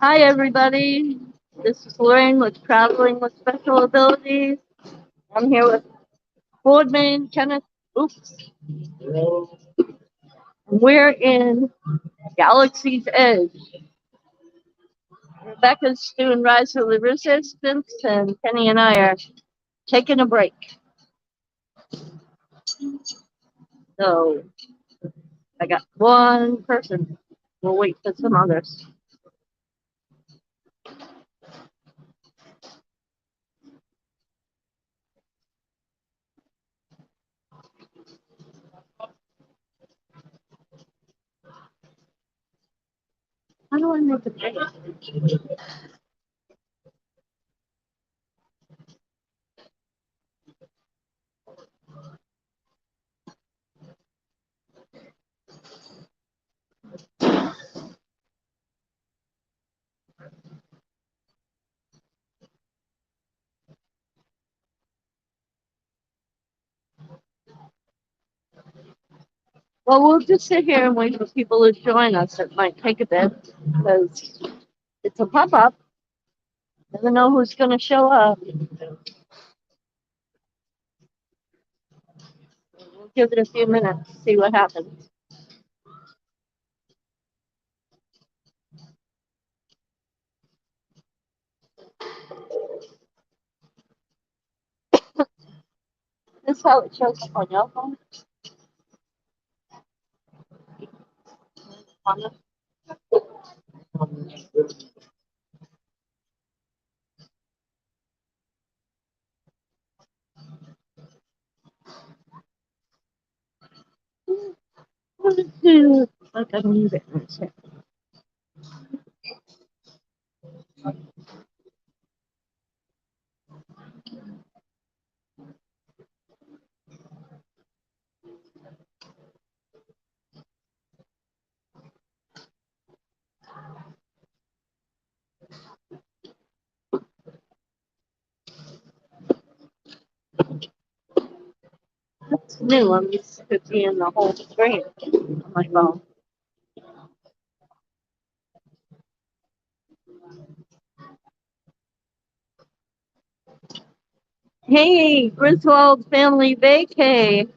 Hi, everybody. This is Lorraine with Traveling with Special Abilities. I'm here with Boardman Kenneth. Oops. We're in Galaxy's Edge. Rebecca's doing Rise of the Resistance, and Kenny and I are taking a break. So I got one person. We'll wait for some others. How do I make a break? Well, we'll just sit here and wait for people to join us. It might take a bit because it's a pop up. Never know who's going to show up. We'll give it a few minutes, see what happens. This is how it shows up on your phone. Like I need it. It's new. I'm used to seeing the whole screen on my phone. Hey, Griswold family vacay.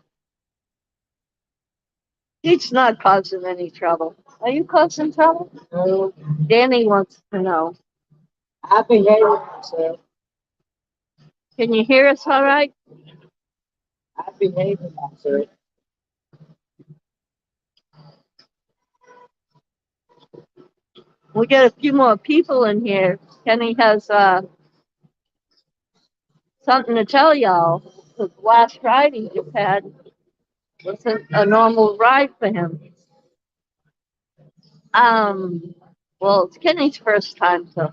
He's not causing any trouble. Are you causing trouble? No. Danny wants to know. I behave myself. Can you hear us all right? I behave myself. We get a few more people in here. Kenny has something to tell y'all. The last ride he just had wasn't a normal ride for him. Um, well, it's Kenny's first time, so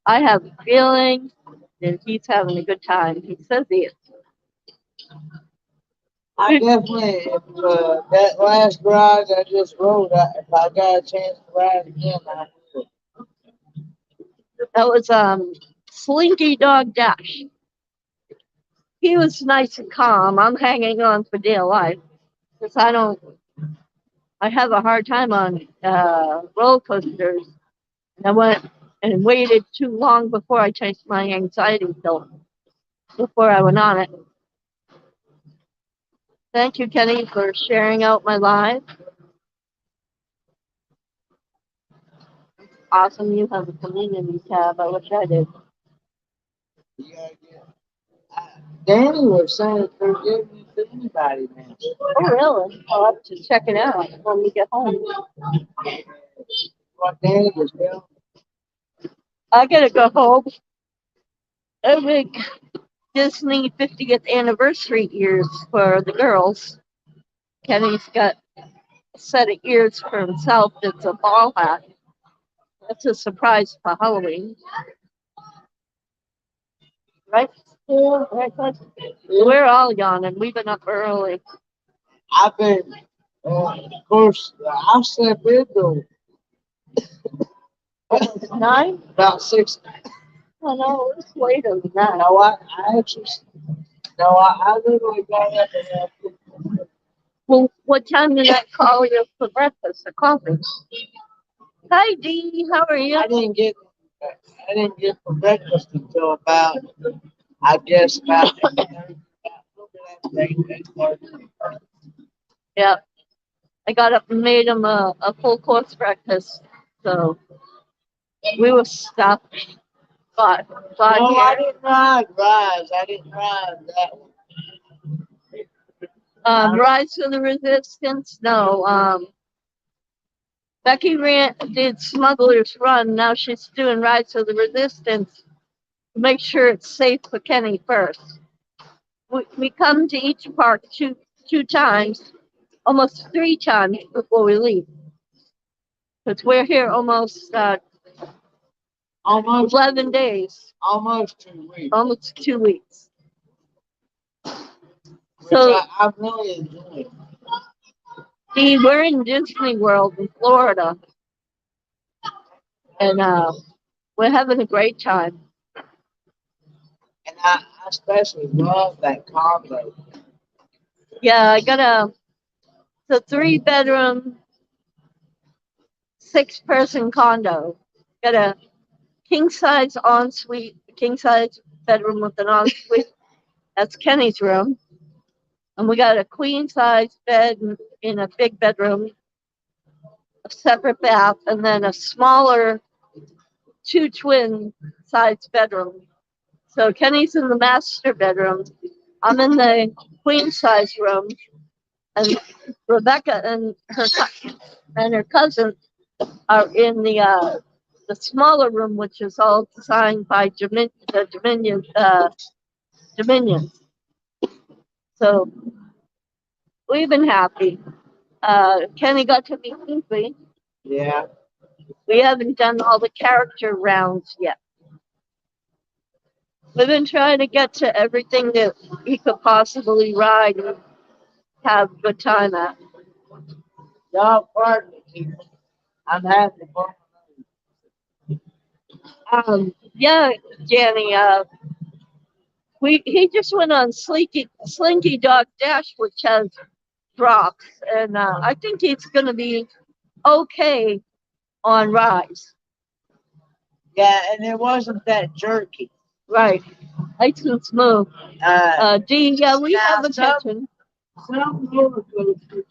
I have a feeling that he's having a good time. He says he is. I definitely, if that last ride I just rode, if I got a chance to ride again, I would. That was Slinky Dog Dash. He was nice and calm. I'm hanging on for dear life because I have a hard time on roller coasters. And I went and waited too long before I chased my anxiety pill before I went on it. Thank you, Kenny, for sharing out my live. Awesome, you have a community tab. I wish I did. Danny was saying forgive me to anybody, man. Oh, really? I'll have to check it out when we get home. What Danny was doing? I gotta go home. A big Disney 50th anniversary ears for the girls. Kenny's got a set of ears for himself that's a ball hat. That's a surprise for Halloween. Right? Yeah, right. We're all yawning. We've been up early. I've been, of course, I slept in though. 9? About 6. Oh no, it's later than that. No, I actually, no, I literally got up and well, what time did I call you for breakfast or coffee? Hi Dee, how are you? I didn't get for breakfast until about I guess about 8:30. Yeah, I got up and made him a full course breakfast. So we were stuffed, but got No, I here. didn't ride Rise. I didn't ride that one. Rise to the Resistance. No, Becky did Smugglers Run. Now she's doing Rise to the Resistance to make sure it's safe for Kenny first. We come to each park two times, almost three times before we leave. Because we're here almost Almost 11 days, almost 2 weeks. almost 2 weeks. Which So I really enjoyed. we're in Disney World in Florida, and we're having a great time. And I especially love that combo. Yeah, I got a 3 bedroom, 6 person condo. Got a king size ensuite, king size bedroom with an ensuite. That's Kenny's room. And we got a queen size bed in a big bedroom, a separate bath, and then a smaller 2 twin size bedroom. So Kenny's in the master bedroom. I'm in the queen size room, and Rebecca and her cousin are in the smaller room, which is all designed by the Dominion. So we've been happy. Kenny got to meet Goofy. Yeah. We haven't done all the character rounds yet. We've been trying to get to everything that he could possibly ride and have a good time at. Y'all pardon me. I'm happy for Yeah, Danny. He just went on Slinky Dog Dash, which has drops, and I think he's going to be okay on Rise. Yeah, and it wasn't that jerky. Right, nice and smooth. Dean, yeah, we have a kitchen. Some roller coasters,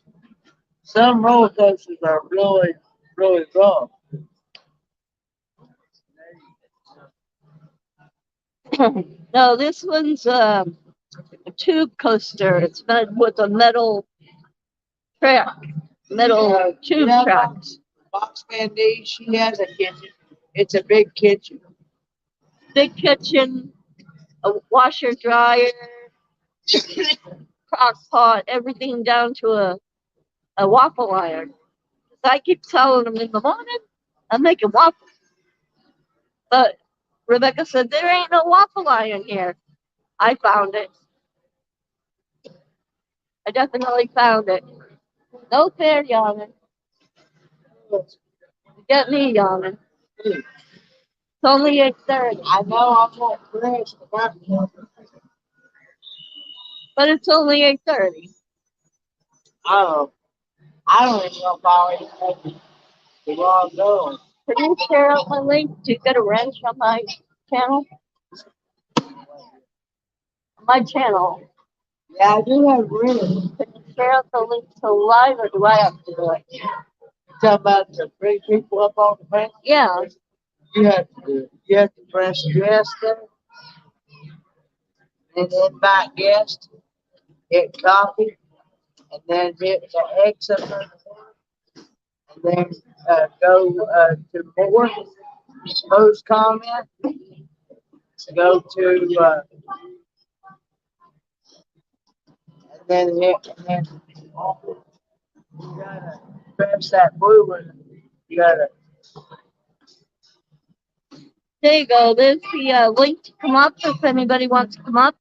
some roller coasters are really, really rough. No, this one's a tube coaster. It's made with a track, metal tube tracks. Box D, she has a kitchen. It's a big kitchen. Big kitchen, a washer dryer, crock pot, everything down to a waffle iron. I keep telling them in the morning, I'm making waffles. But Rebecca said, there ain't no waffle iron here. I found it. I definitely found it. No fair yawning. Get me yawning. It's only 8:30. I know I'm not fresh, But it's only 8:30. oh, I don't even know if I already had the wrong going. Can you share out my link to get a wrench on my channel? My channel. Yeah, I do have room. Can you share out the link to live or do I have to do it? Talk about to bring people up on the fence. Yeah. You have to do it. You have to press yes there, and then by guest, hit copy, and then hit the X up on and then go to more, post comment, go to, and then hit, and then you gotta press that blue one. You gotta, There you go. There's the link to come up if anybody wants to come up.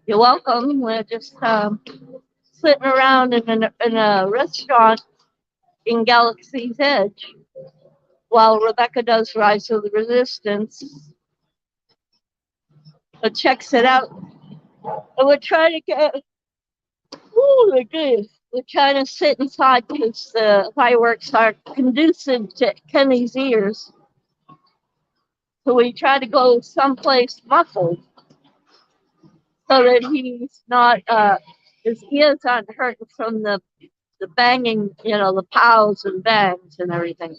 You're welcome. We're just sitting around in a restaurant in Galaxy's Edge while Rebecca does Rise of the Resistance. Checks it out. And we're trying to get, oh my goodness, we're trying to sit inside because the fireworks are conducive to Kenny's ears. So we try to go someplace muffled so that he's not, his ears aren't hurting from the banging, the pows and bangs and everything.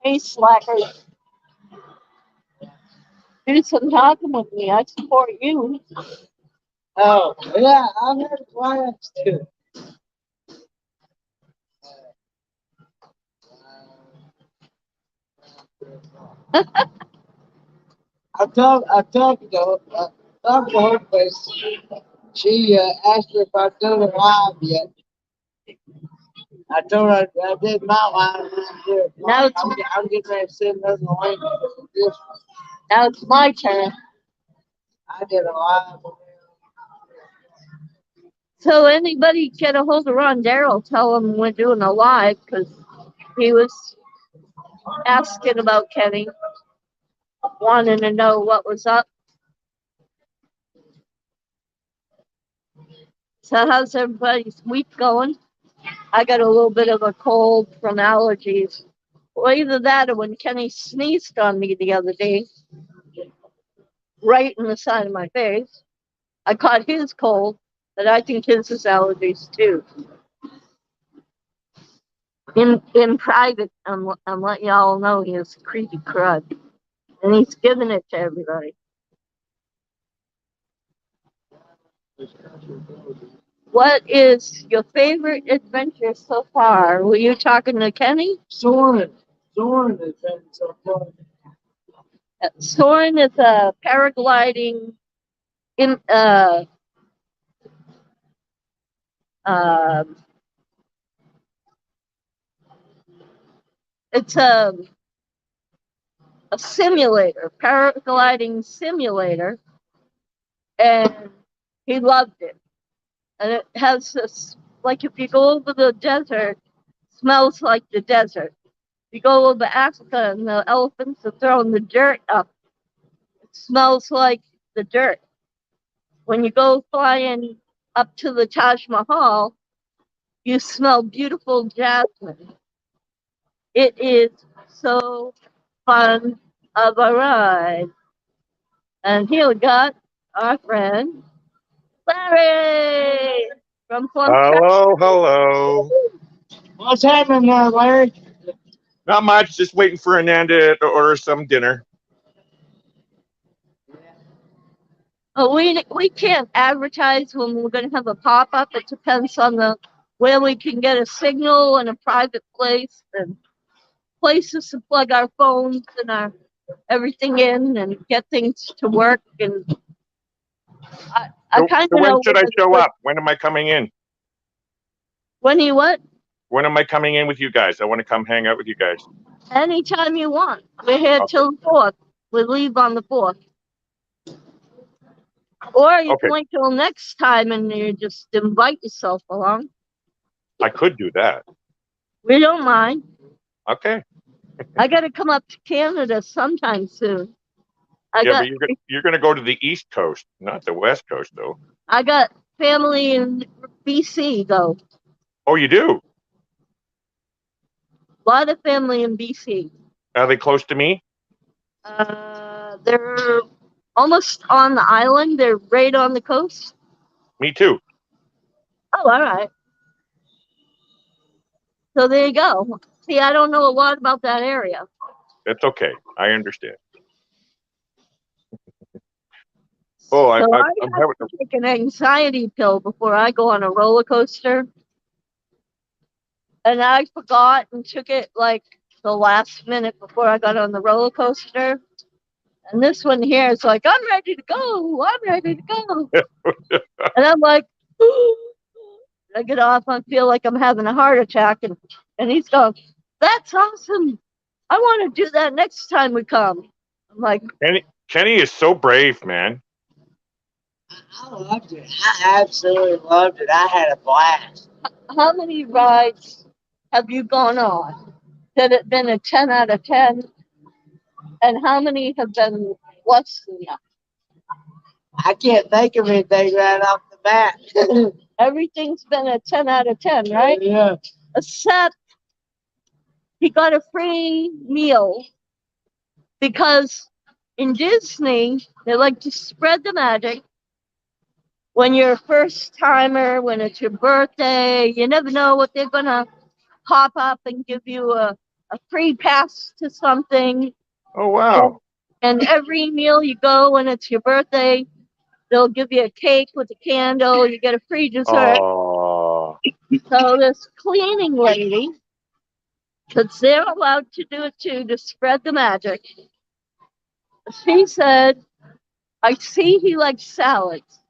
Hey, slackers. Do some talking with me. I support you. Oh, yeah, I've had plans too. I talked to her, but she asked her if I'd done it live yet. I told her I did my live. Now it's, I'm getting ready to send her the link to this one. now it's my turn. I did a live. So anybody get a hold of Ron Darrell, tell him we're doing a live because he was asking about Kenny, wanting to know what was up. So how's everybody's week going? I got a little bit of a cold from allergies. Well, either that or when Kenny sneezed on me the other day, right in the side of my face, I caught his cold, but I think his is allergies too. In private, I'm letting y'all know he is creepy crud, and he's giving it to everybody. What is your favorite adventure so far? Were you talking to Kenny? Soren has been so fun. Soren is a paragliding in um it's a simulator, paragliding simulator, and he loved it. And it has this, like if you go over the desert, smells like the desert. You go over Africa and the elephants are throwing the dirt up. It smells like the dirt. When you go flying up to the Taj Mahal, you smell beautiful jasmine. It is so fun of a ride. And here we got our friend Larry from Plum Creek. Hello, hello. What's happening there, Larry? Not much, just waiting for Ananda to order some dinner. Oh, we can't advertise when we're going to have a pop up. It depends on the where we can get a signal and a private place and places to plug our phones and our everything in and get things to work. And I So, kind so of when know should where I the show good. up? When am I coming in? When you what? When am I coming in with you guys? I want to come hang out with you guys. Anytime you want. We're here Okay. till the 4th. We leave on the 4th. Or you can Okay. wait till next time and you just invite yourself along. I could do that. We don't mind. Okay. I got to come up to Canada sometime soon. Yeah, but you're gonna go to the East Coast, not the West Coast, though. I got family in BC though. Oh, you do? A lot of family in BC. Are they close to me? They're almost on the island. They're right on the coast. Me too. Oh, all right. So there you go. See, I don't know a lot about that area. That's okay. I understand. Oh, So I I'm have having. to take an anxiety pill before I go on a roller coaster. And I forgot and took it like the last minute before I got on the roller coaster. And this one here is like, I'm ready to go. I'm ready to go. And I'm like, I get off. I feel like I'm having a heart attack. And he's going, that's awesome. I want to do that next time we come. I'm like, Kenny is so brave, man. I loved it. I absolutely loved it. I had a blast. how many rides have you gone on that have been a 10 out of 10? And how many have been less than that? I can't think of anything right off the that. Everything's been a 10 out of 10, right? Yeah. Except he got a free meal because in Disney, they like to spread the magic. When you're a first timer, when it's your birthday, you never know what they're going to pop up and give you a free pass to something. Oh wow. And every meal you go when it's your birthday, they'll give you a cake with a candle. You get a free dessert. Oh. So this cleaning lady, because they're allowed to do it too, to spread the magic, she said, I see he likes salads.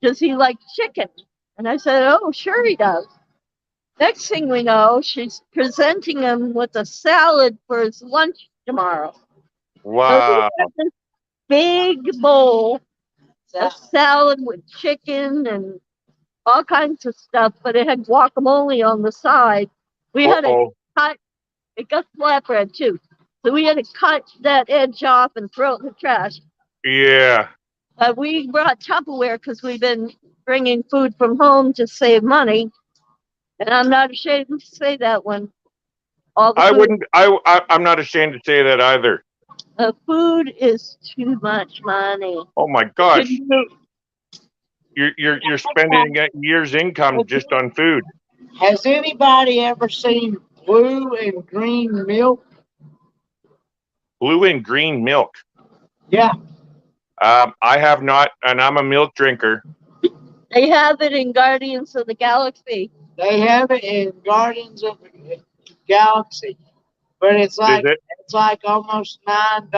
Does he like chicken? And I said, oh, sure he does. Next thing we know, she's presenting him with a salad for his lunch tomorrow. So he Wow. had this big bowl of So, salad with chicken and all kinds of stuff, but it had guacamole on the side. We had to Uh-oh. cut, it got flatbread too. So we had to cut that edge off and throw it in the trash. Yeah. We brought Tupperware because we've been bringing food from home to save money. And I'm not ashamed to say that when all the I food, wouldn't I'm not ashamed to say that either. the food is too much money. Oh my Could gosh. you, You're spending a year's income just on food. has anybody ever seen blue and green milk? Blue and green milk. Yeah. I have not, and I'm a milk drinker. they have it in Guardians of the Galaxy. They have it in Guardians of the Galaxy, but Is it? it's like almost $9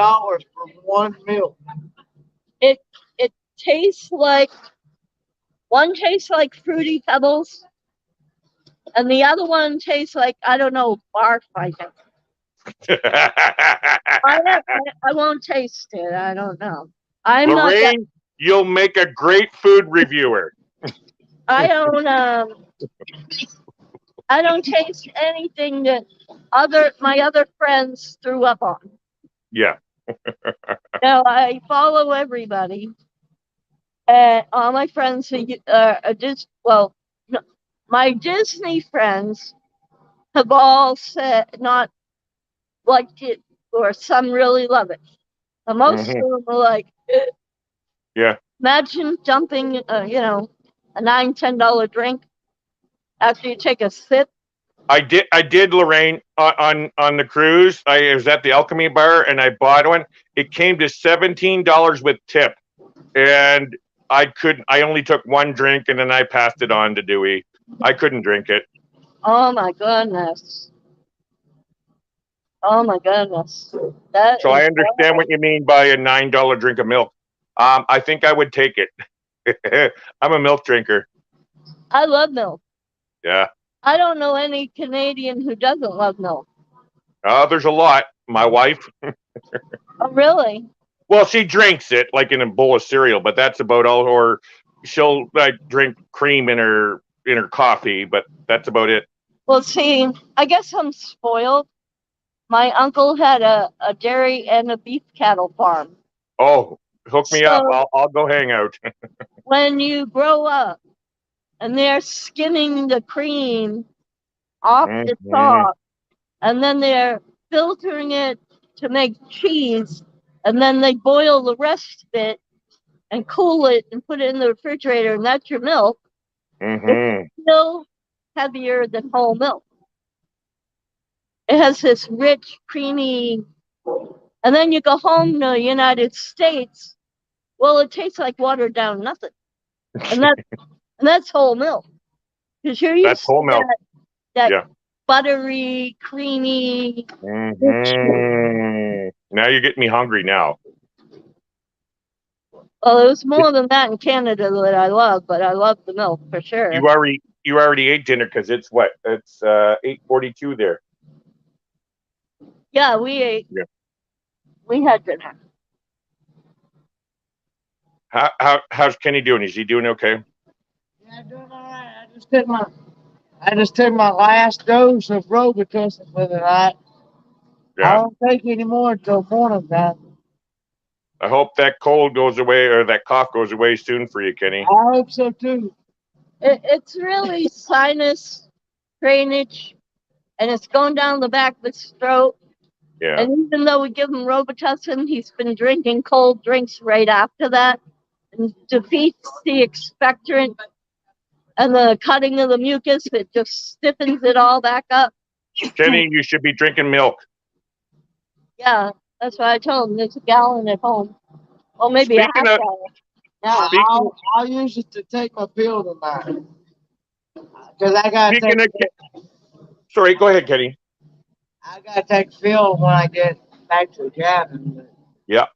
for one milk. It tastes like one tastes like fruity pebbles, and the other one tastes like I don't know barf. I think I won't taste it. I don't know. I'm not that. Lorraine, you'll make a great food reviewer. I don't. I don't taste anything that my other friends threw up on. Yeah. Now I follow everybody, and all my friends who are just well, no, my Disney friends have all said not liked it, or some really love it. But most of Hmm. them are like, "Eh." Yeah. Imagine dumping, a $9-10 drink after you take a sip. I did, Lorraine, on the cruise. I was at the Alchemy Bar and I bought one. It came to $17 with tip, and I only took one drink and then I passed it on to Dewey. I couldn't drink it. Oh my goodness! Oh my goodness! That So I is. understand what you mean by a $9 drink of milk. I think I would take it. I'm a milk drinker. I love milk. Yeah. I don't know any Canadian who doesn't love milk. There's a lot. My wife, Oh, really? well, she drinks it like in a bowl of cereal, but that's about all. Or she'll like drink cream in her coffee, but that's about it. Well, see, I guess I'm spoiled. My uncle had a dairy and a beef cattle farm. Oh, hook me up. So I'll go hang out. when you grow up and they're skimming the cream off the Hmm. top, and then they're filtering it to make cheese, and then they boil the rest of it and cool it and put it in the refrigerator, and that's your milk. It's Hmm. still heavier than whole milk. It has this rich, creamy, and then you go home to the United States. Well, it tastes like watered down nothing, and that's whole milk. Because you're That's used whole to milk. that Yeah. buttery, creamy, rich milk. Hmm. Now you're getting me hungry now. Well, it was more than that in Canada that I love, but I love the milk for sure. You already ate dinner because it's what? It's 8:42 there. Yeah, we ate. Yeah. We had dinner. How's Kenny doing? Is he doing okay? Yeah, doing all right. I just took my last dose of Robitussin for the night. I Yeah. won't take any more until morning time. I hope that cold goes away or that cough goes away soon for you, Kenny. I hope so too. It's really sinus drainage, and it's going down the back of his throat. Yeah. And even though we give him Robitussin, he's been drinking cold drinks right after that, and defeats the expectorant and the cutting of the mucus. It just stiffens it all back up. Kenny, you should be drinking milk. Yeah, that's what I told him. There's a gallon at home. Or maybe a half Speaking of gallon. Yeah. speaking I'll use it to take my pill tonight. Cause I gotta take. speaking of sorry, go ahead, Kenny. I gotta take pill when I get back to the cabin. Yeah.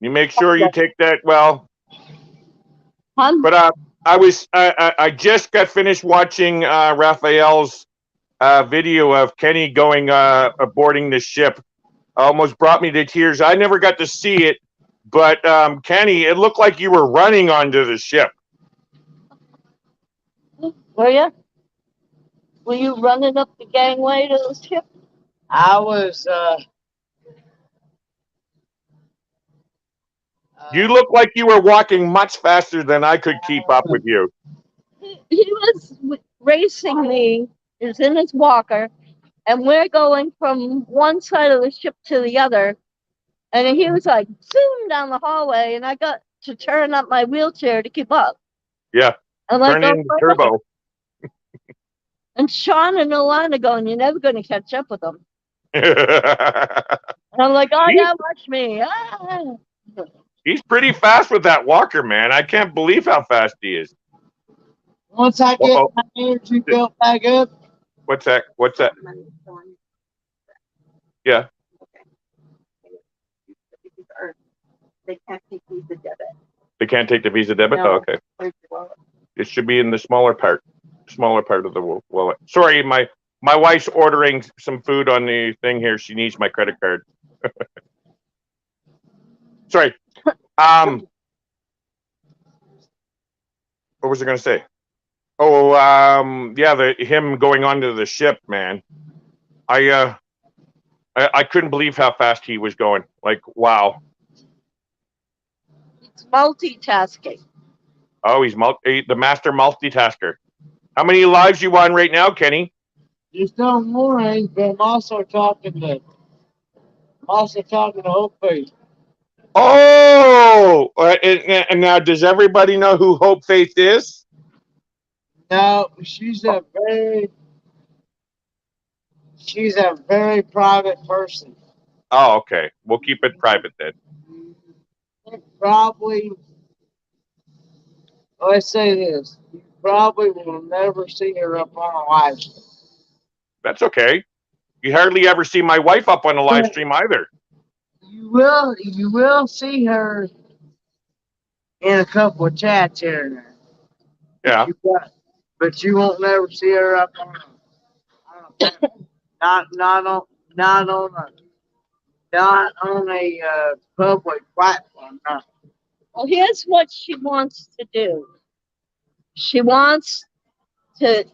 You make sure you take that well. Hun? But I just got finished watching Raphael's video of Kenny going aboarding the ship. Almost brought me to tears. I never got to see it, but Kenny, it looked like you were running onto the ship. Were you? Were you running up the gangway to the ship? I was. You look like you were walking much faster than I could keep up with you. He was racing me. He was in his walker, and we're going from one side of the ship to the other. And he was like zoom down the hallway, and I got to turn up my wheelchair to keep up. Yeah, I'm like, turn in the turbo. And Sean and Alana going, you're never going to catch up with them. He's And I'm like, oh yeah, watch me. Ah. pretty fast with that walker, man. I can't believe how fast he is. Once I get Uh-oh. my energy built back up. What's that? What's that? Yeah. They can't take Visa debit. They can't take the Visa debit? No. Oh, okay. Where's your wallet? It should be in the smaller part of the wallet. Sorry, my wife's ordering some food on the thing here. She needs my credit card. Sorry. What was I going to say? Oh, yeah, him going onto the ship, man. I couldn't believe how fast he was going. Like, wow. It's multitasking. Oh, he's the master multitasker. How many lives you on right now, Kenny? Just on Lorraine, but I'm also talking to Hope Faith. Oh, and now does everybody know who Hope Faith is? No, she's a very private person. Oh, okay. We'll keep it private then. Probably, let's say this: you probably will never see her up on a live stream. That's okay. You hardly ever see my wife up on a live stream either. You will see her in a couple of chats here and there. Yeah. But you won't never see her up on not on a public platform. No. Well, here's what she wants to do. She wants to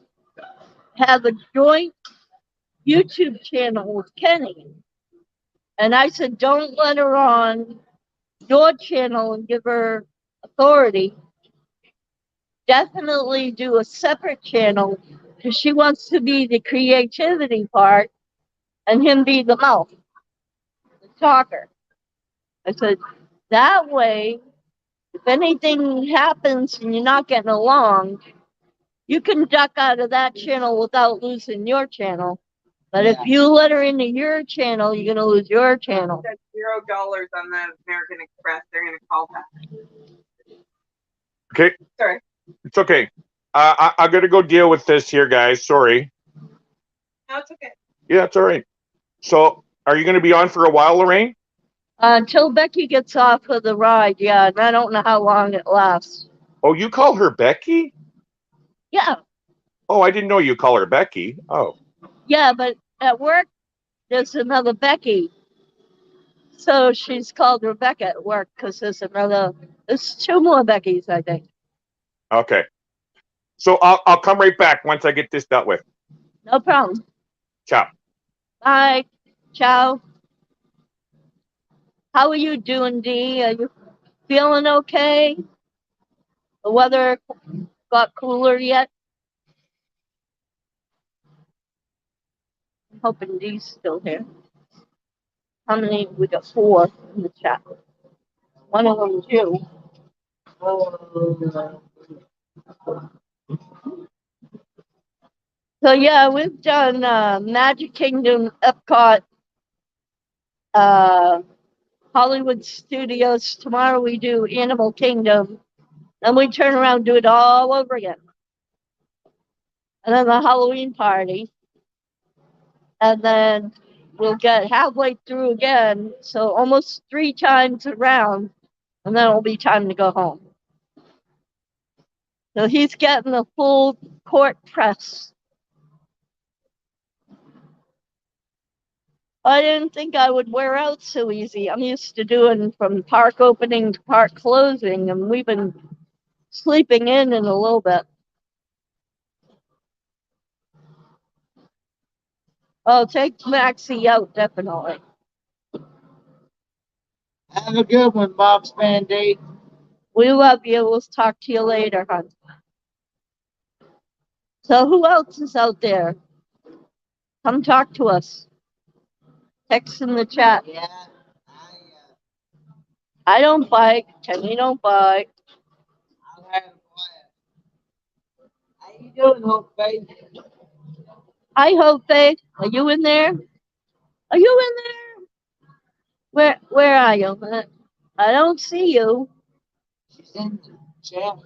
have a joint YouTube channel with Kenny. And I said, don't let her on your channel and give her authority. Definitely do a separate channel because she wants to be the creativity part and him be the mouth, the talker. I said, that way, if anything happens and you're not getting along, you can duck out of that channel without losing your channel. But if you let her into your channel, you're going to lose your channel. That's $0 on the American Express. They're going to call back. Okay. Sorry. It's okay. I got to go deal with this here, guys. Sorry. No, it's okay. Yeah, it's all right. So, are you going to be on for a while, Lorraine? Until Becky gets off of the ride, yeah, and I don't know how long it lasts. Oh, you call her Becky? Yeah, Oh, I didn't know you call her Becky. Oh. yeah, but at work, there's another Becky. So she's called Rebecca at work because there's two more Beckys, I think. Okay. So I'll come right back once I get this dealt with. No problem. Ciao. Bye. Ciao. How are you doing, Dee? Are you feeling okay? The weather got cooler yet? I'm hoping Dee's still here. How many? We got 4 in the chat. One of them you. So yeah, we've done Magic Kingdom, Epcot, uh, Hollywood Studios. Tomorrow we do Animal Kingdom. Then we turn around and do it all over again. And then the Halloween party. And then we'll get halfway through again. So almost 3 times around. And then it'll be time to go home. So he's getting the full court press. I didn't think I would wear out so easy. I'm used to doing from park opening to park closing, and we've been sleeping in a little bit. Oh, take Maxie out, definitely. Have a good one, Box Band-Aid. We love you. We'll talk to you later, hon. So who else is out there? Come talk to us. Text in the chat. Yeah, I don't bite. Kenny don't bite. I'll have a blast. How you doing, Hope Faith? Hi, Hope Faith. Are you in there? Are you in there? Where are you? I don't see you. She's in the chat.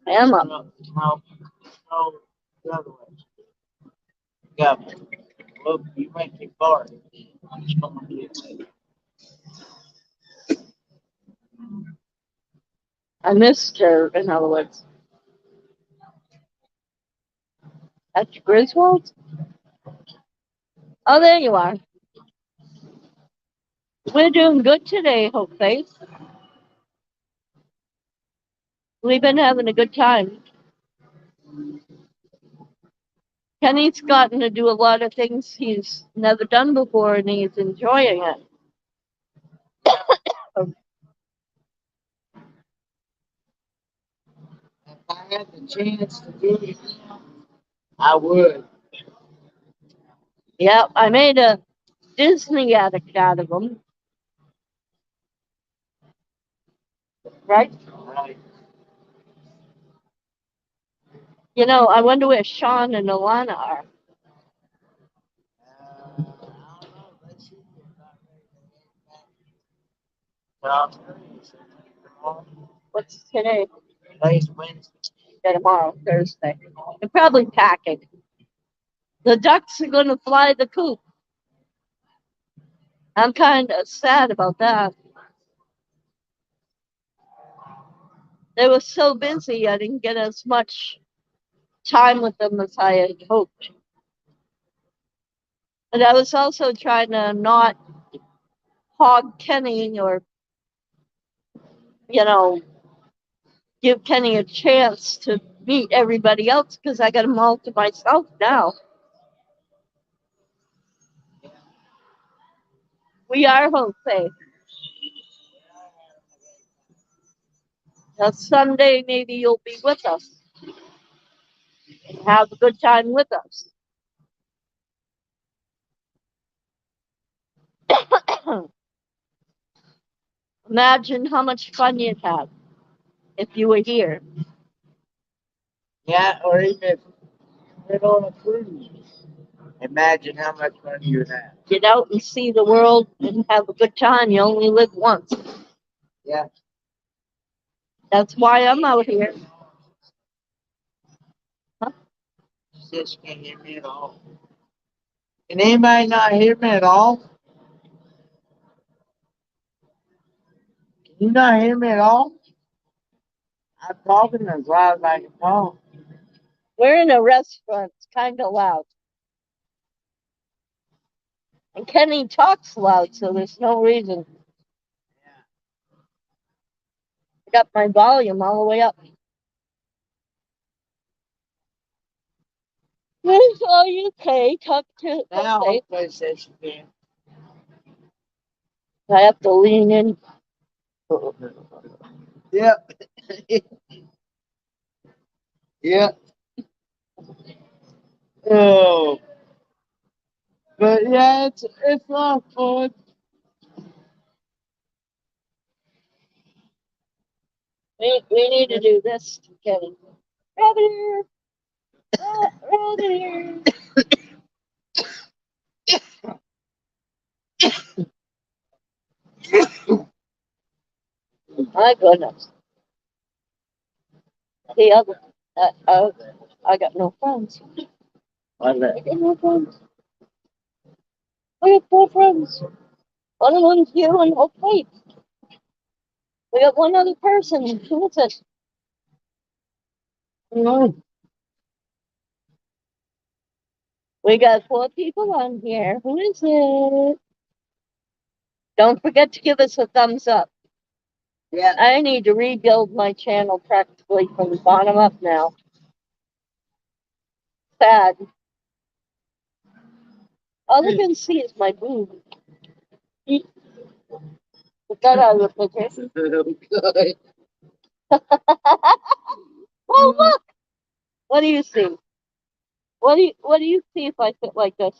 I am up. No, the other way. Yeah. Look, you make me fart. I'm just gonna do it. I missed her, in other words. That's Griswold? Oh, there you are. We're doing good today, Hope Faith. We've been having a good time. Kenny's gotten to do a lot of things he's never done before, and he's enjoying it. If I had the chance to do it again, I would. Yeah, I made a Disney addict out of him, right? Right. You know, I wonder where Sean and Alana are. I don't know. Let's see if they're not ready to get back. Tomorrow. What's today? Today's Wednesday. Yeah, tomorrow, Thursday. They're probably packing. The ducks are going to fly the coop. I'm kind of sad about that. They were so busy, I didn't get as much time with them as I had hoped. But I was also trying to not hog Kenny or, you know, give Kenny a chance to meet everybody else because I got them all to myself now. We are Hope Faith. Now, Sunday, maybe you'll be with us and have a good time with us. Imagine how much fun you'd have if you were here. Yeah, or even if you're on a cruise. Imagine how much fun you would have. Get out and see the world and have a good time. You only live once. Yeah. That's why I'm out here. Huh? She said she can't hear me at all. Can anybody not hear me at all? Can you not hear me at all? I'm talking as loud as I can talk. We're in a restaurant. It's kind of loud. And Kenny talks loud, so there's no reason. I got my volume all the way up. Where's all UK? Talk to Now, Faith. hopefully, says she can. I have to lean in. Yep. Yep. Oh. But yeah, it's a lot of fun. We need to do this, Kenny. Rabbit ear. Rabbit ear. My goodness. The other, I got no friends. I got no friends. I got 4 friends. One of them's you and Hope Faith. We got one other person. Who is it? We got 4 people on here. Who is it? Don't forget to give us a thumbs up. Yeah. I need to rebuild my channel practically from the bottom up now. Sad. All I can see is my boob. Put that out of the picture. Oh, look! What do you see? What do you see if I sit like this?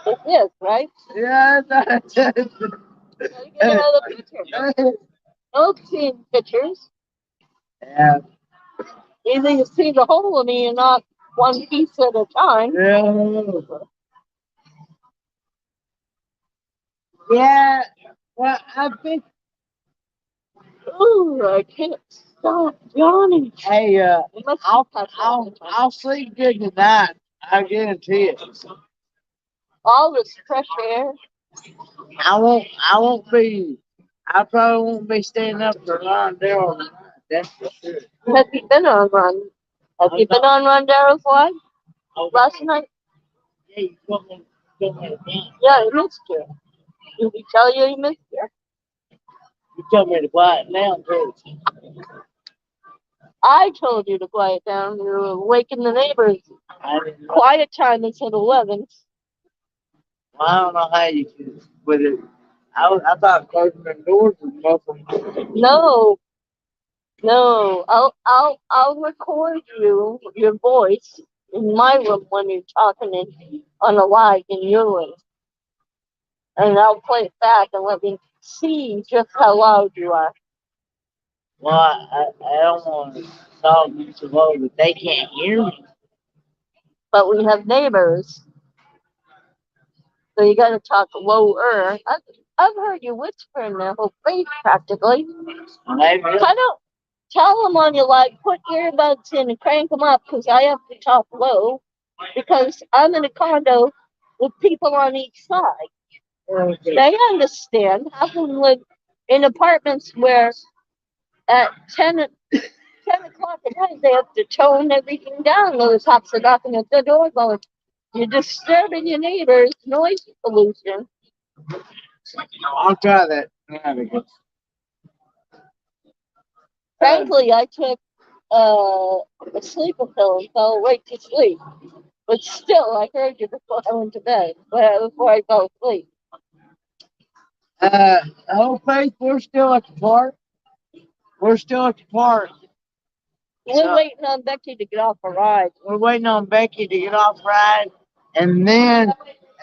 It's this, right? Yeah, that's Gotta get another picture. Don't see pictures. Yeah. Either you see the whole of me and not one piece at a time. Yeah. Yeah. Well, I think. Ooh, I can't stop yawning. Hey, It must be past I'll sleep good tonight. I guarantee it. all this fresh air. I won't be. I probably won't be staying up for long there all night. That's for sure. Have you been on run? Have you been on run, Daryl's wife? Last night? Yeah, you told me to dance. Yeah, he missed you. Did he tell you he missed you? You told me to quiet down too. I told you to quiet down. You were waking the neighbors. I didn't know. Quiet time until 11. Well, I don't know how you could with it. I thought closing the doors was muffled. No, no. I'll record your voice in my room when you're talking on a live in your room, and I'll play it back and let me see just how loud you are. Well, I don't want to talk so low that they can't hear me. But we have neighbors, so you got to talk lower. I've heard you whisper in their whole face practically. Maybe. Kind of tell them on your live, put earbuds in and crank them up because I have to talk low because I'm in a condo with people on each side. Okay. They understand. Half of them live in apartments where at 10 o'clock at night they have to tone everything down. Those cops are knocking at the door going, "You're disturbing your neighbors, noise pollution." I'll try that. Yeah, Frankly, I took a sleeper pill and fell right to sleep. But still, I heard you before I went to bed, before I fell asleep. whole faith, we're still at the park. We're still at the park. We're waiting on Becky to get off a ride. We're waiting on Becky to get off ride, and then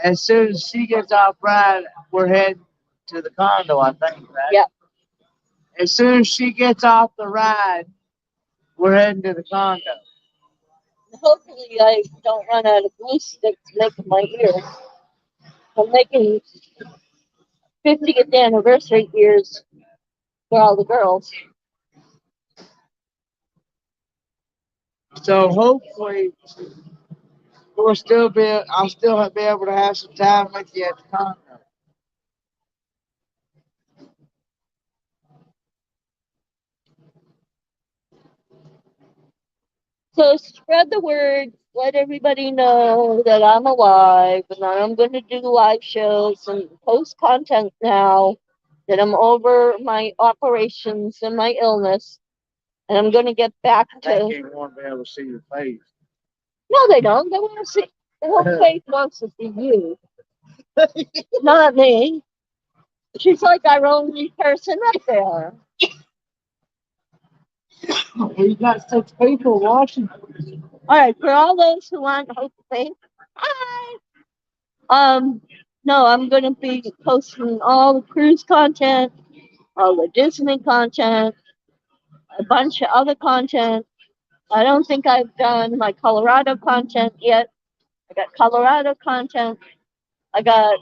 as soon as she gets off ride, we're heading to the condo. I think, right? Yep. As soon as she gets off the ride, we're heading to the condo. Hopefully, I don't run out of glue sticks making my ears. I'm making 50th anniversary ears for all the girls. So hopefully, I'll still be able to have some time with you at the condo. So spread the word. Let everybody know that I'm alive and that I'm going to do live shows and post content now. That I'm over my operations and my illness, and I'm going to get back I to. think you want to be able to see your face. No, they don't. They want to see. The whole faith wants to see you, not me. She's like our only person up there. We got 6 people watching. All right, for all those who aren't hoping, hi. No, I'm gonna be posting all the cruise content, all the Disney content, a bunch of other content. I don't think I've done my Colorado content yet. I got Colorado content. I got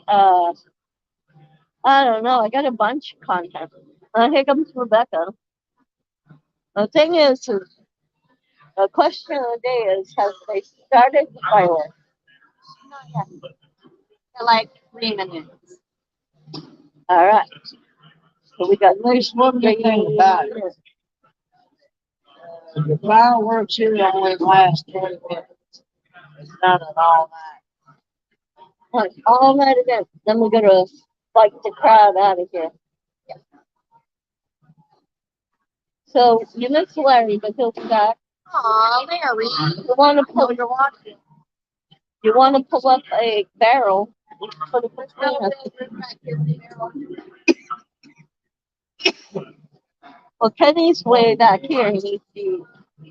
I don't know. I got a bunch of content. Here comes Rebecca. The thing is, the question of the day is: have they started the fireworks? Not yet. For like 3 minutes. All right. So we got There's one good thing about it. The fireworks here only last 20 minutes. It's not an all night. all night event. Then we're gonna fight the crowd out of here. So you missed Larry, but he'll be back. Aw, Larry. You want to pull? You want to pull up a barrel? Put it between us. Well, Kenny's way back here. He's the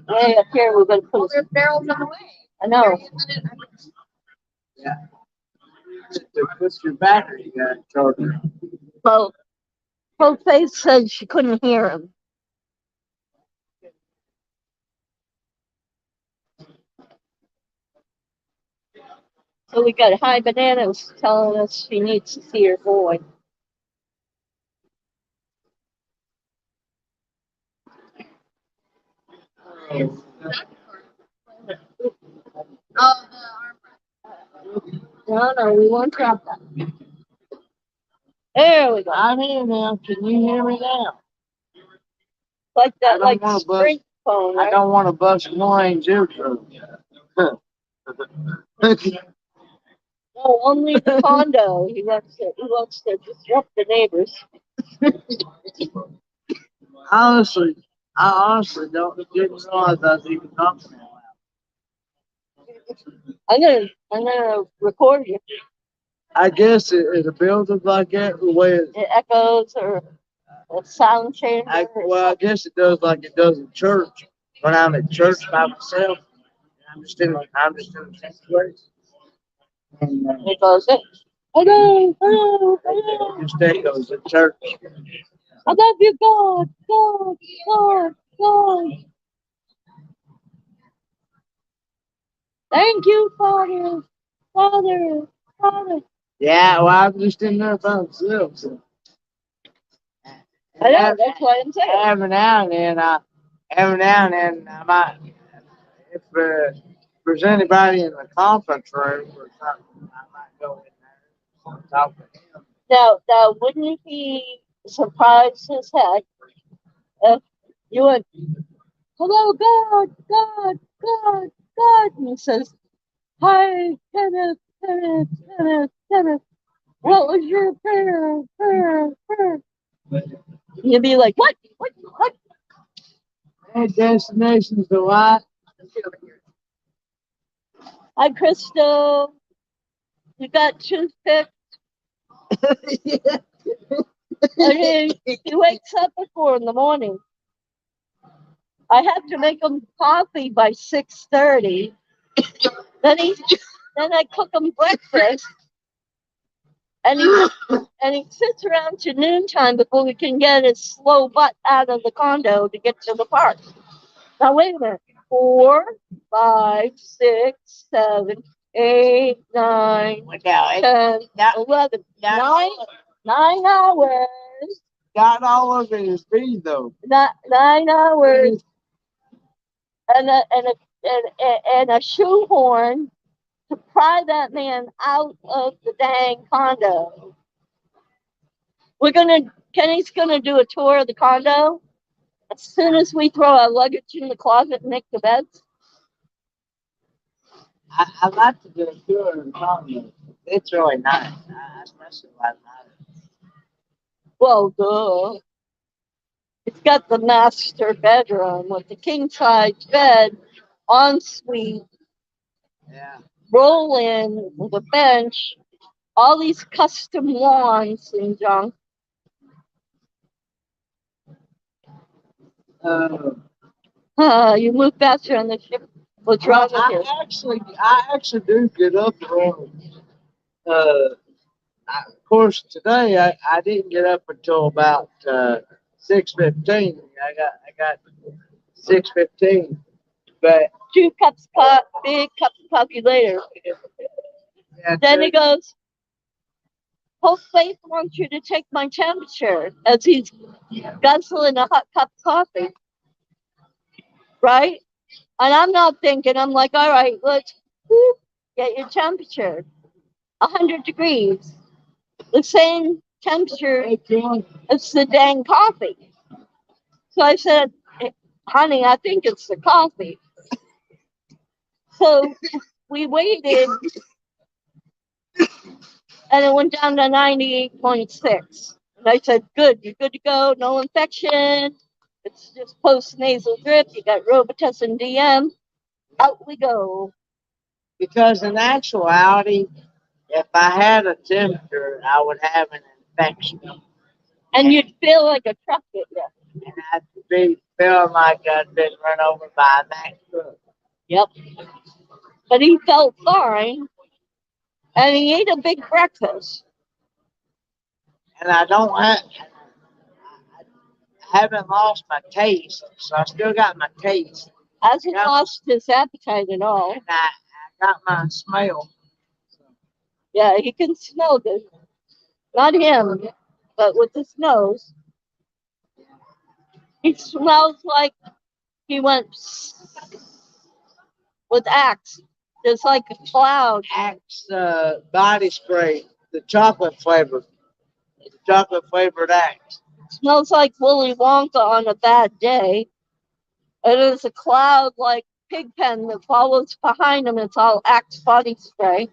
way up here. We're gonna Well, put. there's barrels on the way. I know. Yeah. To put your battery charger. Well, both face said she couldn't hear him. So we got High Bananas telling us she needs to see her boy. Oh, the No, we won't drop that. There we go. I'm here now. Can you hear me now? Like I that, don't like wanna Sprint phone. I Right? don't want to bust Lorraine's eardrum. No, only the condo. He wants to disrupt the neighbors. I honestly didn't realize I was even talking that loud. I'm gonna record you. I guess it builds up like that the way It echoes or a sound chamber. I guess it does like it does in church. When I'm at church by myself, I'm just in the sanctuary. And It goes, hello. it just echoes at church. I love you, God. Thank you, Father. Yeah, well, I'm just in there by myself. So. I know, that's why I'm saying. Every now and then, I might, if there's anybody in the conference room or something, I might go in there and talk to him. Now, wouldn't it be surprised as heck if you went, hello, God, and he says, hi, Kenneth. What was your prayer? You'd be like, what? Hey, Destinations Delight. Hi, Crystal. You got toothpick? And he wakes up at 4 in the morning. I have to make him coffee by 6:30. Then I cook him breakfast, and he sits around to noontime before we can get his slow butt out of the condo to get to the park. Now wait a minute. 4, 5, 6, 7, 8, 9, 10, 11, 9 hours. Got all of it is me though. 9 hours and a shoehorn to pry that man out of the dang condo. Kenny's gonna do a tour of the condo as soon as we throw our luggage in the closet and make the beds. I'd like to do a tour of the condo. It's really nice. Especially last night. Well, duh. It's got the master bedroom with the king size bed, ensuite, Yeah. roll in with a bench, all these custom lawns and junk. You move faster on the ship. What's wrong with you? I actually do get up around. Of course, today I didn't get up until about 6:15. I got 6:15, but 2 cups big cups of coffee later. yeah, Then he goes, Hope Faith wants you to take my temperature as he's guzzling a hot cup of coffee. Right? And I'm not thinking, I'm like, all right, let's get your temperature. 100 degrees. The same temperature as the dang coffee. So I said, honey, I think it's the coffee. So we waited and it went down to 98.6. And I said, good, you're good to go, no infection. It's just post-nasal drip. You got Robitussin DM. Out we go. because in actuality, if I had a temperature, I would have an infection, And you'd feel like a truck hit you. and I'd be feeling like I'd been run over by a Mack truck. Yep. But he felt fine. And he ate a big breakfast. And I haven't lost my taste, so I still got my taste. Hasn't Yeah. lost his appetite at all. And I got my smell. Yeah, he can smell good. Not him, but with his nose. He smells like he went with Axe. There's like a cloud. Axe body spray, the chocolate flavored, Axe. Smells like Willy Wonka on a bad day. And there's a cloud like Pigpen that follows behind him. It's all Axe body spray.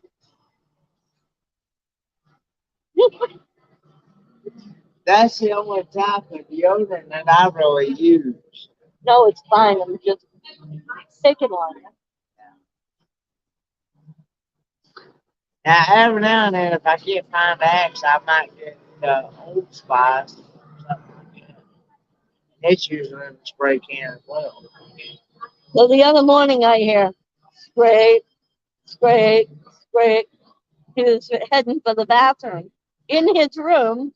That's the only type of deodorant that I really use. No, it's fine. I'm just picking on it. Now, every now and then, if I can't find Axe, I might get Old Spice or something like that. It's usually in the spray can as well. So the other morning I hear scrape, scrape, scrape. He was heading for the bathroom. In his room,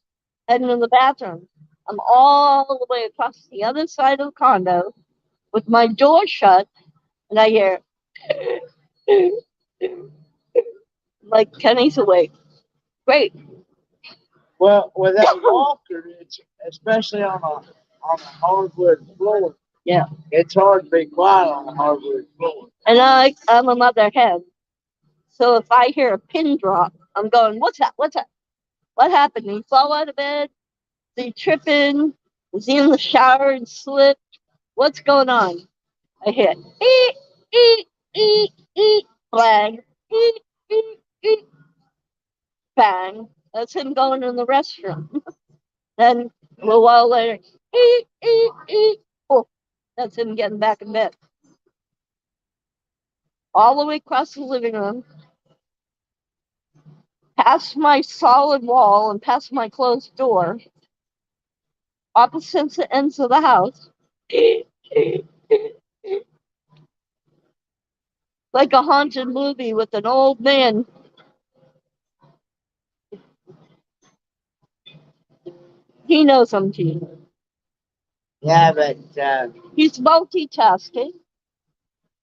heading to the bathroom. I'm all the way across the other side of the condo with my door shut, and I hear like Kenny's awake. Great. Well, with that walker, it's especially on a hardwood floor. Yeah. It's hard to be quiet on a hardwood floor. And I'm a mother hen. So if I hear a pin drop, I'm going, what's that? What's that? What happened? He fell out of bed? Is he tripping? Was he in the shower and slipped? What's going on? I hit eat, eat, eat, eat, bang, eat, eat, eat, bang. That's him going in the restroom. Then a little while later, eat, eat, eat. Oh, that's him getting back in bed. All the way across the living room, past my solid wall and past my closed door, opposite ends of the house, like a haunted movie with an old man. He knows I'm cheating. Yeah, but He's multitasking.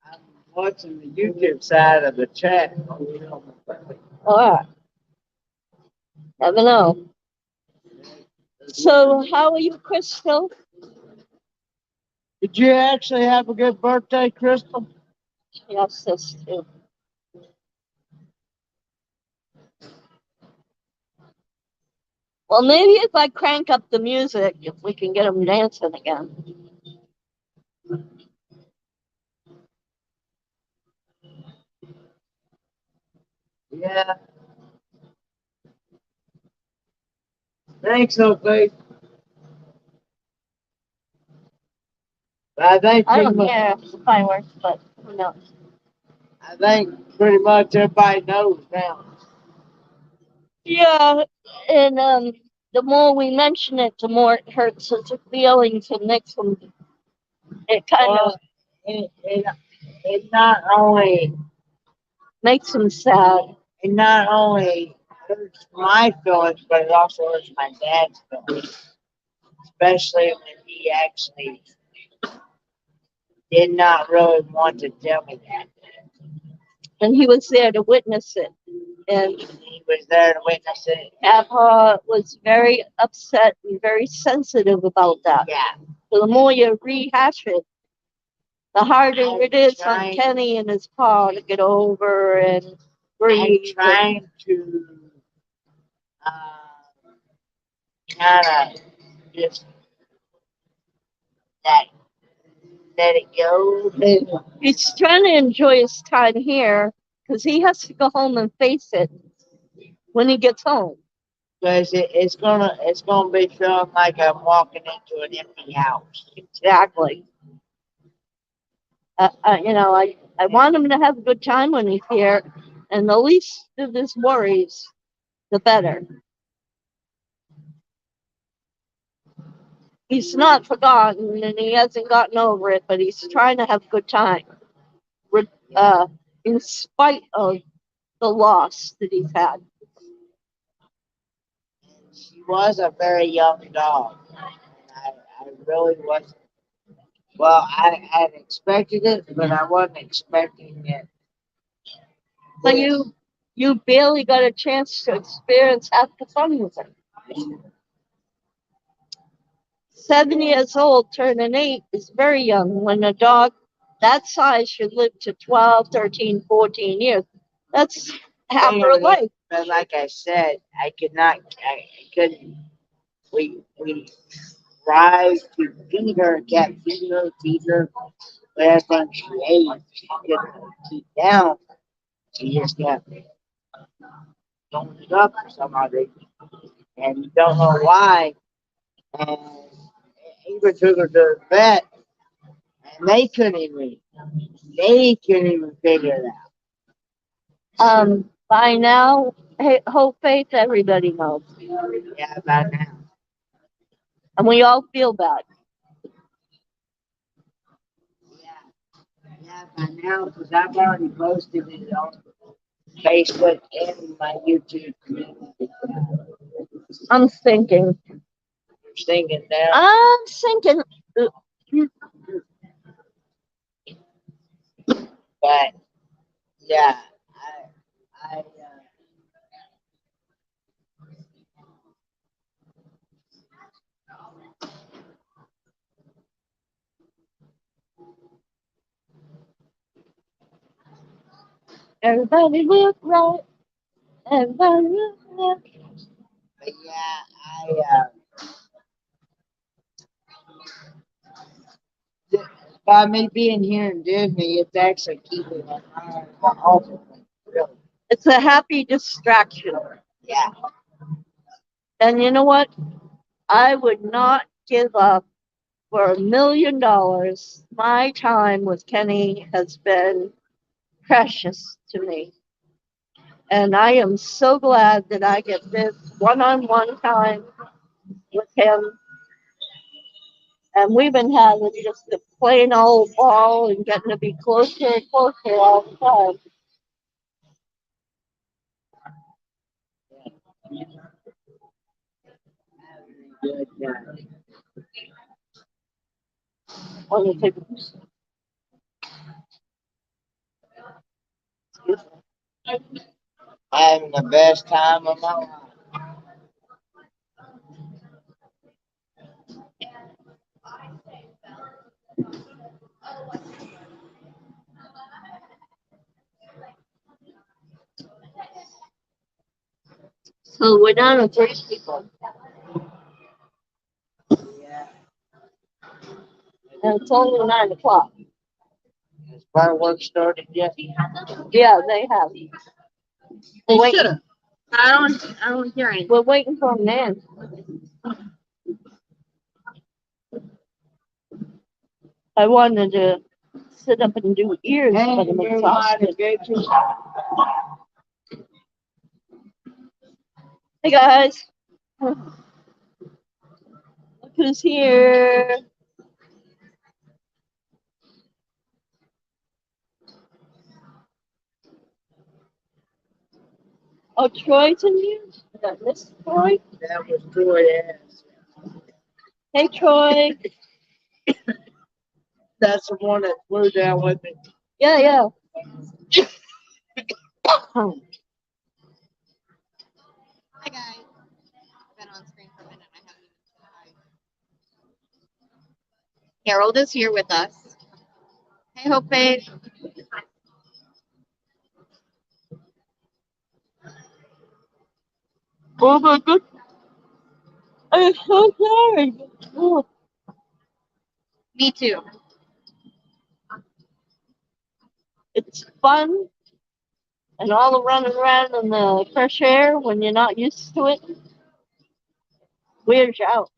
I'm watching the YouTube side of the chat. All right. Never know. So, how are you, Crystal? Did you actually have a good birthday, Crystal? Yes, this too. Well, maybe if I crank up the music, if we can get them dancing again. Yeah. Thanks, Sophie. I think I pretty don't much, care if the fireworks, but who knows? I think pretty much everybody knows now. Yeah, and the more we mention it, the more it hurts its feelings and makes them it kind of Well, it not only makes him sad. hurts my feelings, but it also hurts my dad's feelings, especially when he actually did not really want to tell me that. And he was there to witness it. And He was there to witness it. Abha was very upset and very sensitive about that. Yeah. So the more you rehash it, the harder I'm it is trying- on Kenny and his pa to get over and I'm breathe. trying to kind of just let, let it go. He's trying to enjoy his time here because he has to go home and face it when he gets home. Because it's gonna be feeling like I'm walking into an empty house. Exactly. I want him to have a good time when he's here, and the least of his worries, the better. He's not forgotten, and he hasn't gotten over it, but he's trying to have a good time, in spite of the loss that he's had. She was a very young dog. I really wasn't. Well, I had expected it, but I wasn't expecting it. But you barely got a chance to experience half the fun with him. 7 years old, turning 8 is very young. When a dog that size should live to 12, 13, 14 years, that's half Yeah, her life. But like I said, I couldn't. We tried to feed her, kept feed her. But as when she ate, she couldn't keep down. She just kept throwing it up for some odd reason. And you don't know why. And even took her to the vet, and they couldn't even figure it out. By now, Hope Faith, everybody knows. Yeah, about now. And we all feel bad. Yeah, by now, because I've already posted it on Facebook and my YouTube community. I'm thinking. You're singing now. I'm thinking. But yeah, I Everybody look right. Everybody look right. but yeah, by me being here in Disney, it's actually keeping my mind off of me. Really. It's a happy distraction. Yeah. And you know what? I would not give up for $1,000,000. My time with Kenny has been precious to me. And I am so glad that I get this one-on-one time with him. And we've been having just a plain old ball and getting to be closer and closer all the time. Good guy. When you take Having the best time of my life. So we're down to 3 people. Yeah. And it's only 9 o'clock. Has fireworks started yet? Yeah, they have. They Wait. should have. I don't hear anything. We're waiting for them then. I wanted to sit up and do ears, Hey, but I'm you might exhausted. have get you. Hey guys. Look who's here. Oh, Troy's in here? Is that Miss Troy? That was Troy S. Hey, Troy. That's the one that flew down with me. Yeah, yeah. Hi guys. I've been on screen for a minute. I haven't even said hi. Harold is here with us. Hey, Hope Babe. Oh my god. I'm so sorry. Oh, Me too. it's fun and all the running around in the fresh air when you're not used to it weirds you out.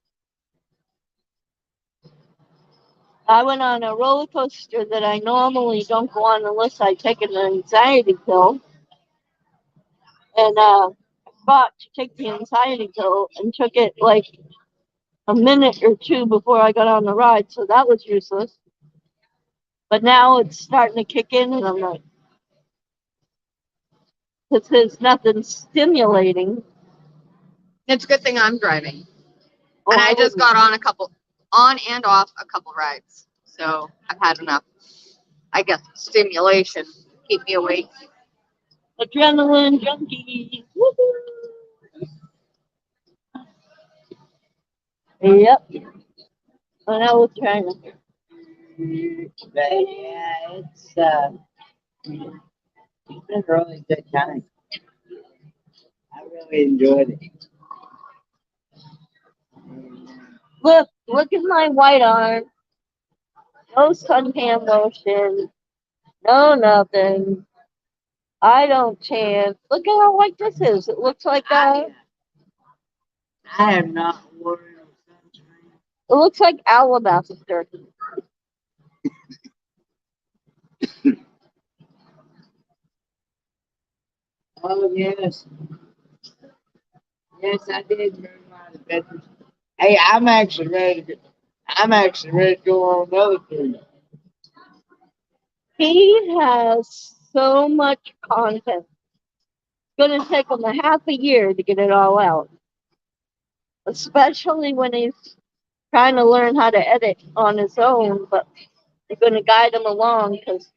I went on a roller coaster that I normally don't go on unless I take an anxiety pill. And forgot to take the anxiety pill and took it like a minute or two before I got on the ride, so that was useless. But now it's starting to kick in, and I'm like, because there's nothing stimulating. It's a good thing I'm driving. Oh, And I just wouldn't. got on and off a couple rides. So I've had enough, I guess, stimulation to keep me awake. Adrenaline junkies. Woohoo! Yep. And I was trying to. But yeah, it's been a really good time. I really enjoyed it. Look at my white arm. No suntan lotion. No nothing. I don't tan. Look at how white this is. It looks like I have not worn sunscreen. it looks like alabaster. Oh yes, yes, I did move out of bed. Hey, I'm actually ready to go on another cruise. He has so much content. It's gonna take him a half a year to get it all out. Especially when he's trying to learn how to edit on his own, but you're gonna guide him along because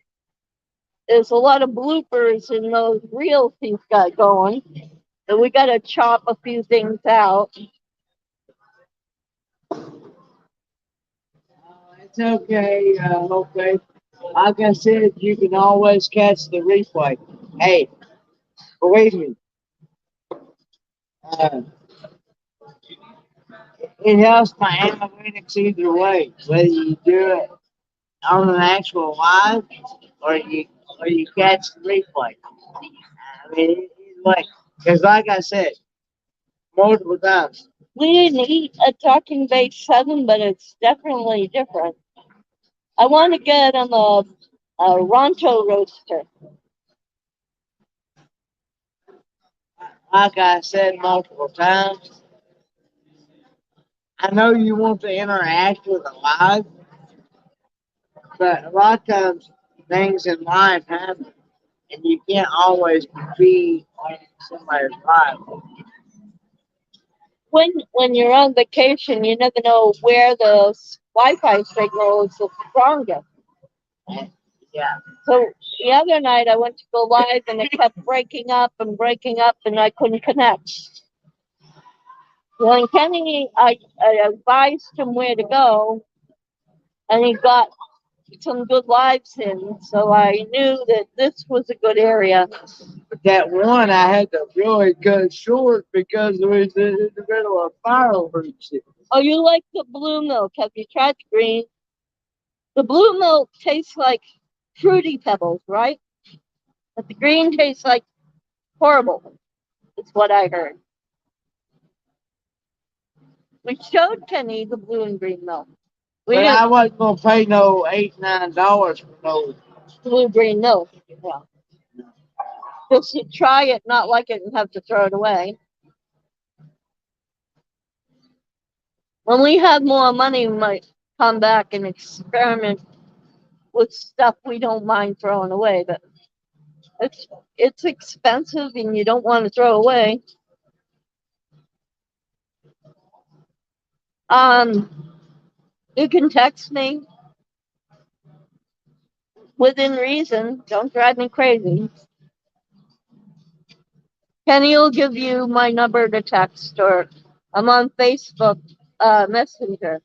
there's a lot of bloopers in those reels he's got going. And we gotta chop a few things out. It's okay, okay. Like I said, you can always catch the replay. Hey, believe me, uh, it helps my analytics either way, whether you do it on an actual live or you catch the replay. I mean, either way, because like I said, multiple times. We didn't eat a talking base 7, but it's definitely different. I want to get him a Ronto roaster. Like I said multiple times, I know you want to interact with a live, but a lot of times things in life happen, and you can't always be on somebody's live. When you're on vacation, you never know where the Wi-Fi signal is the strongest. Yeah. So the other night I went to go live and it kept breaking up and I couldn't connect. Well, and Kenny, I advised him where to go, and he got some good lives in, so I knew that this was a good area. But that one I had to really cut short because it was in the middle of fireworks. Oh, you like the blue milk? Have you tried the green? The blue milk tastes like fruity pebbles, right? But the green tastes like horrible. Is what I heard. We showed Kenny the blue and green milk. We But I didn't wasn't gonna pay no $8, $9 for no. blue green milk. Yeah. Just to try it, not like it, and have to throw it away. When we have more money, we might come back and experiment with stuff we don't mind throwing away. But It's expensive and you don't want to throw away. You can text me within reason. Don't drive me crazy. Kenny will give you my number to text, or I'm on Facebook Messenger.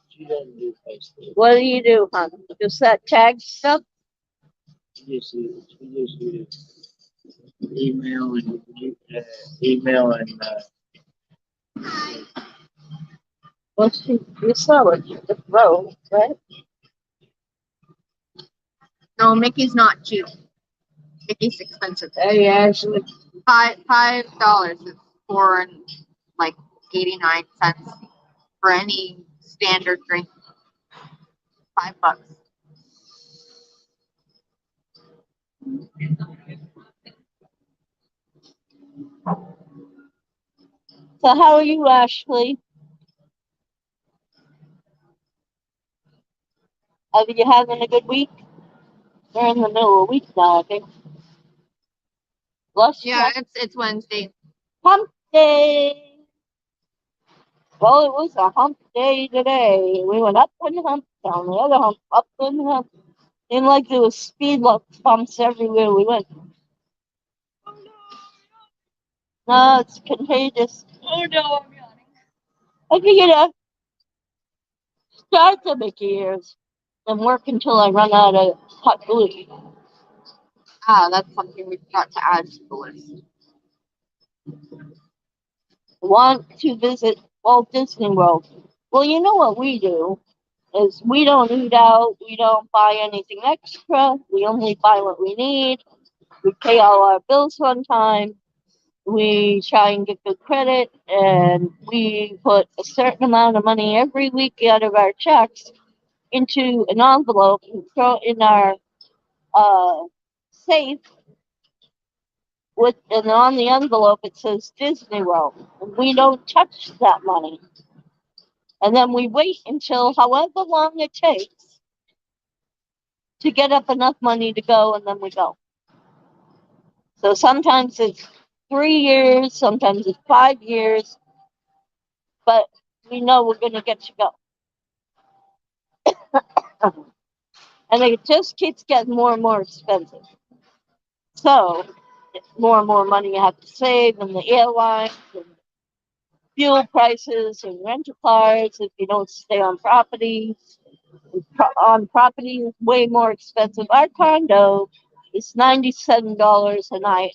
She doesn't do Facebook. What do you do, hon? Just that tag stuff? She just uses email and email and Well, you saw it. The row, right? No, Mickey's not cheap. Mickey's expensive. hey Ashley. $5 is like 89 cents for any standard drink. $5. So how are you, Ashley? Are you having a good week? We're in the middle of the week now, I think. Bless Yeah, you. it's Wednesday. Hump day. Well, it was a hump day today. We went up one hump, down the other hump, up one hump. And like there was speed bumps everywhere we went. No, it's contagious. Oh no, I'm yawning. I figured I'd start to make ears and work until I run out of hot glue. Ah, that's something we forgot to add to the list. Want to visit Walt Disney World. Well, you know what we do is we don't eat out, we don't buy anything extra, we only buy what we need, we pay all our bills on time, we try and get good credit, and we put a certain amount of money every week out of our checks into an envelope and throw it in our safe with, and on the envelope it says Disney World. And we don't touch that money. And then we wait until however long it takes to get up enough money to go, and then we go. So sometimes it's 3 years, sometimes it's 5 years, but we know we're going to get to go. And it just keeps getting more and more expensive. So, more and more money you have to save, and the airlines, and fuel prices, and rental cars if you don't stay on property. On property is way more expensive. Our condo is $97 a night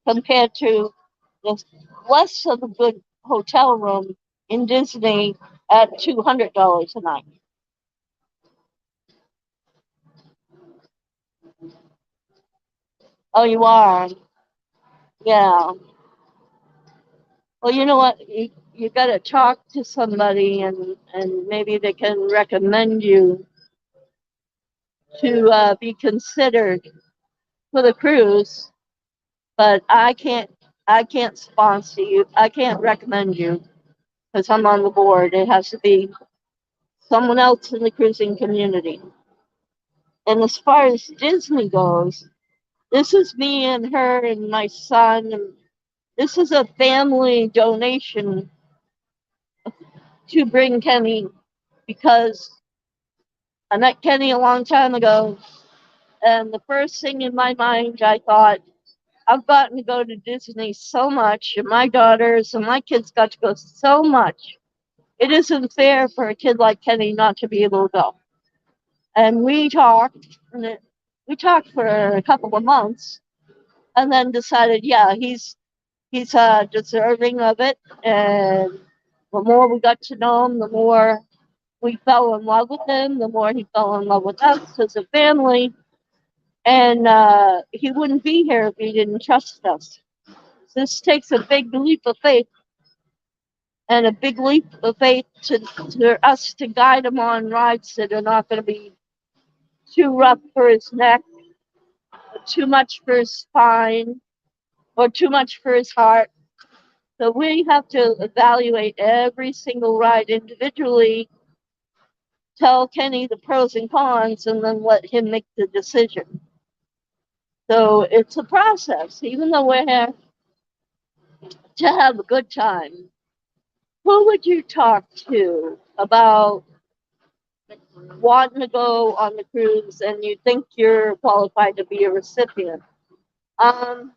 compared to the less of a good hotel room in Disney at $200 a night. Oh, you are? Yeah. Well, you know what? You got to talk to somebody, and maybe they can recommend you to be considered for the cruise. But I can't sponsor you. I can't recommend you because I'm on the board. It has to be someone else in the cruising community. And as far as Disney goes, this is me and her and my son. And this is a family donation to bring Kenny because I met Kenny a long time ago. And the first thing in my mind, I thought, I've gotten to go to Disney so much, and my daughters and my kids got to go so much. It isn't fair for a kid like Kenny not to be able to go. And we talked for a couple of months, and then decided, yeah, he's deserving of it. And the more we got to know him, the more we fell in love with him, the more he fell in love with us as a family. And he wouldn't be here if he didn't trust us. This takes a big leap of faith, and a big leap of faith to us to guide him on rides that are not going to be too rough for his neck, too much for his spine, or too much for his heart. So we have to evaluate every single ride individually, tell Kenny the pros and cons, and then let him make the decision. So it's a process, even though we're here to have a good time. Who would you talk to about wanting to go on the cruise and you think you're qualified to be a recipient? Um,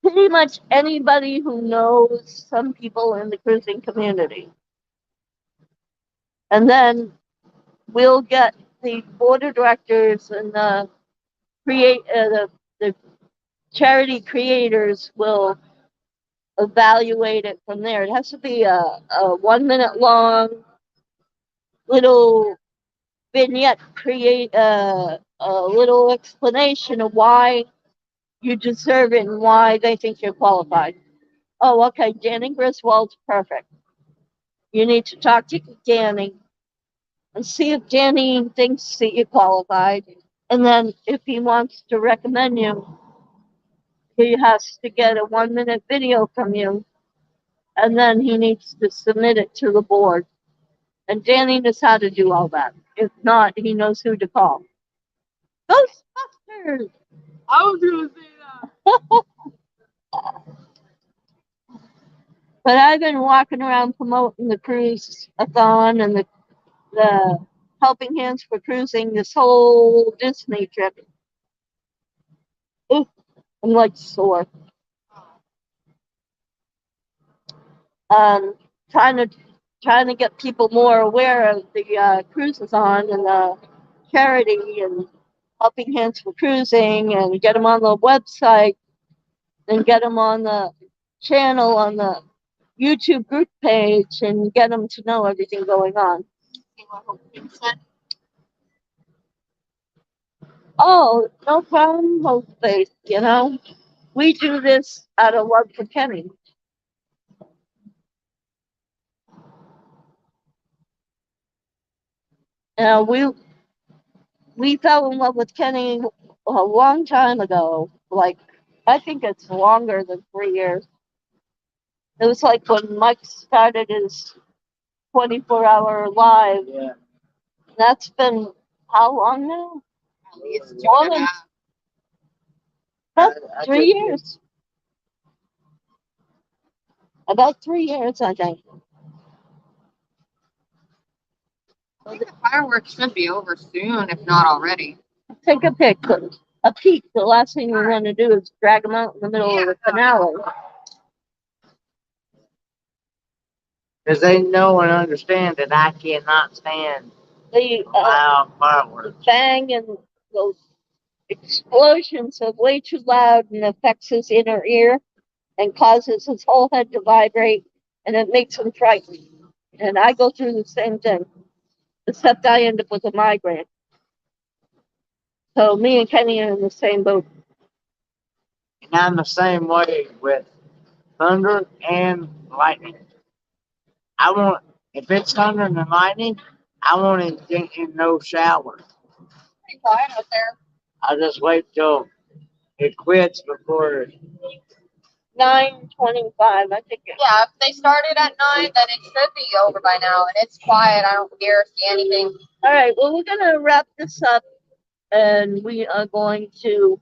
Pretty much anybody who knows some people in the cruising community. And then we'll get the board of directors and the charity creators will evaluate it from there. It has to be a 1 minute long little vignette, create a little explanation of why you deserve it and why they think you're qualified. Oh, okay, Danny Griswold's perfect. You need to talk to Danny and see if Danny thinks that you're qualified. And then if he wants to recommend you, he has to get a 1 minute video from you. And then he needs to submit it to the board. And Danny knows how to do all that. If not, he knows who to call. Ghostbusters! I was gonna say that. But I've been walking around promoting the cruise-a-thon and the Helping Hands for Cruising this whole Disney trip. Ooh, I'm like sore. Um, trying to get people more aware of the cruise-a-thon and the charity and Helping Hands for Cruising and get them on the website and get them on the channel on the YouTube group page and get them to know everything going on. Oh, no problem, host face, you know. We do this out of love for Kenny. Uh, we we fell in love with Kenny a long time ago. Like, I think it's longer than 3 years. It was like when Mike started his 24-hour live. Yeah. That's been how long now? At least two More and a than half. about I 3 years. About 3 years, I think. I think the fireworks should be over soon, if not already. Take a pic. A peek. The last thing we want to do is drag them out in the middle of the finale. Because they know and understand that I cannot stand The loud fireworks. bang and those explosions are way too loud and affects his inner ear and causes his whole head to vibrate and it makes him frightened. And I go through the same thing, except I end up with a migraine. So me and Kenny are in the same boat. And I'm the same way with thunder and lightning. I want, if it's thunder and lightning, I want it in no shower. Pretty quiet out there. I'll just wait till it quits before. 9:25, I think. Yeah, if they started at 9, then it should be over by now. And it's quiet. I don't hear or see anything. All right, well, we're going to wrap this up and we are going to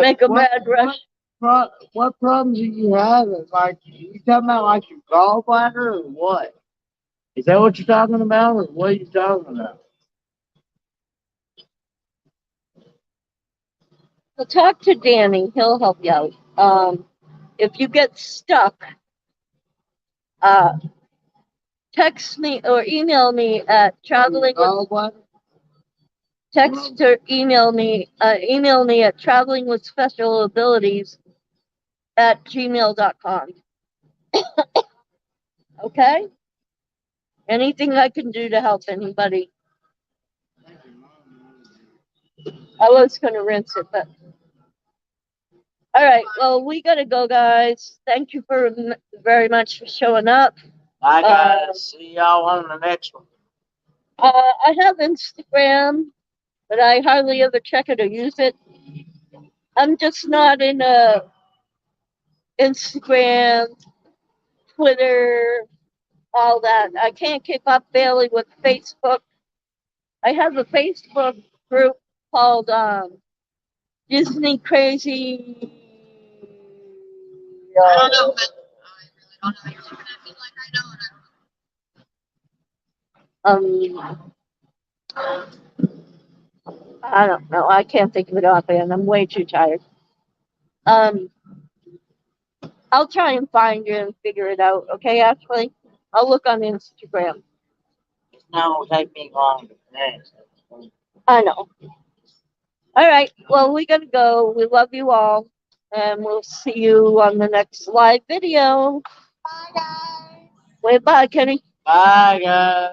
make a mad rush. What problems are you having? Like, you talking about like your gallbladder or what? Is that what you're talking about, or what are you talking about? So talk to Danny, he'll help you out. If you get stuck, text me or email me at traveling with, text or email me at travelingwithspecialabilities@gmail.com. Okay? Anything I can do to help anybody. I was going to rinse it, but. All right, well, we got to go, guys. Thank you very much for showing up. I gotta see y'all on the next one. I have Instagram, but I hardly ever check it or use it. I'm just not in Instagram, Twitter, all that. I can't keep up barely with Facebook. I have a Facebook group called Disney Crazy. I don't know, but I really don't know. You're looking at me like I know, and I don't know. I can't think of it offhand. I'm way too tired. Um, I'll try and find you and figure it out. Okay, Ashley? I'll look on Instagram. No, take me long. I know. All right. Well, we gotta go. We love you all, and we'll see you on the next live video. bye, guys. Wait, bye, Kenny. Bye, guys.